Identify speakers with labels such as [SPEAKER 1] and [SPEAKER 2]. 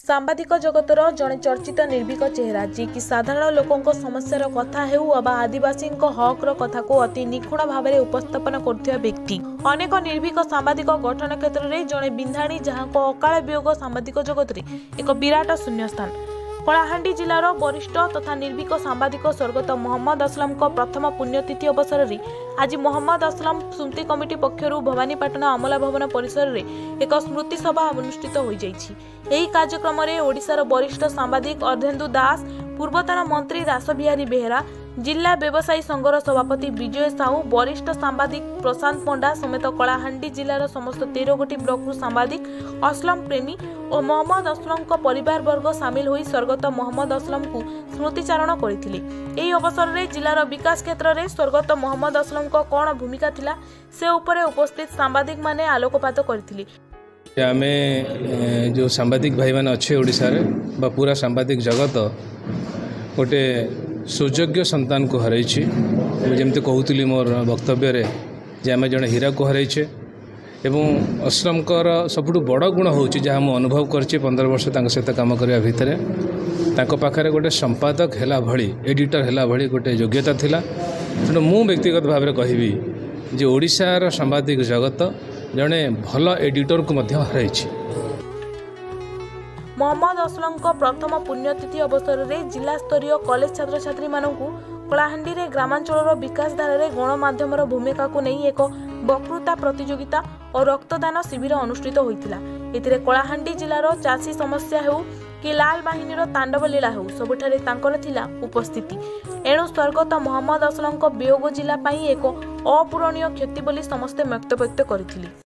[SPEAKER 1] सांबादिक जगतर जड़े चर्चित निर्भीक चेहरा जी कि साधारण लोकों समस्यार कथा हेउ अबा आदिवासी हकर कथा को अति निखुण भाव में उपस्थापन कर व्यक्ति अनेक निर्भीक सांबादिक गठन क्षेत्र में जड़े बिंधाणी जहाँ को अकाल वियोग सांबादिक जगत में एक विराट शून्यस्थान। कलाहांडी जिलार वरिष्ठ तथा निर्भीक सांबादिक स्वर्गत मोहम्मद असलम प्रथम पुण्यतिथि अवसर में आज मोहम्मद असलम स्मृति कमिटी पक्षर भवानीपाटना अमला भवन परिसर में एक स्मृति सभा अनुष्ठित हो कार्यक्रम में ओडिशार वरिष्ठ सांबादिक अर्धेन्दु दास, पूर्वतन मंत्री दास बिहारी बेहेरा, जिला व्यवसायी संघर सभापति विजय साहू, वरिष्ठ सांबादिक प्रशांत पंडा समेत कलाहांडी जिलार समस्त 13 गोटी ब्लॉक सांबादिक असलम प्रेमी और मोहम्मद असलम परिवार वर्ग सामिल होई स्वर्गत मोहम्मद असलम को स्मृतिचारण करथिले। एही अवसर में जिलार विकास क्षेत्र में स्वर्गत मोहम्मद असलम कौन भूमिका थिला से उपरे उपस्थित सांबादिक माने आलोकपात करथिले।
[SPEAKER 2] आमे जो सांबादिक भाई मैंने अच्छे ओडिशा रे बा पूरा सांबादिक जगत गोटे सुयोग्य संतान को हरैछि। जमती कहूली मोर वक्तव्य रे जे आमे जड़े हीरा को हरैछे एवं असलमकर सबुठ बड़ गुण होछि जहाँ मु अनुभव करछि 15 वर्ष तांक सहित काम करबा भितरे तांक पाखरे गोटे संपादक हैला भली एडिटर हैला भली गोटे योग्यता थिला। तेणु मु व्यक्तिगत भाव में कहबी जे ओडिशार सांबादिक जगत जड़े भल एडिटर को मध्य हरैछि।
[SPEAKER 1] मोहम्मद असलम प्रथम पुण्यतिथि अवसर में जिला स्तरीय कॉलेज छात्र छात्री मानू कलाहांडी रे ग्रामांचल विकास धारा गणमाध्यम भूमिका को नहीं एक वक्तृता प्रतियोगिता और रक्तदान शिविर अनुष्ठित होता। एथिरे कलाहांडी जिलार चाषी समस्या हेउ कि लाल बाहिनीर तांडव लीला हेउ सबुठारे तांकर थिला उपस्थिति। एणु स्वर्गत मोहम्मद असलम वियोग जिला एक अपूरणीय क्षति बोली समस्ते व्यक्त करथिले।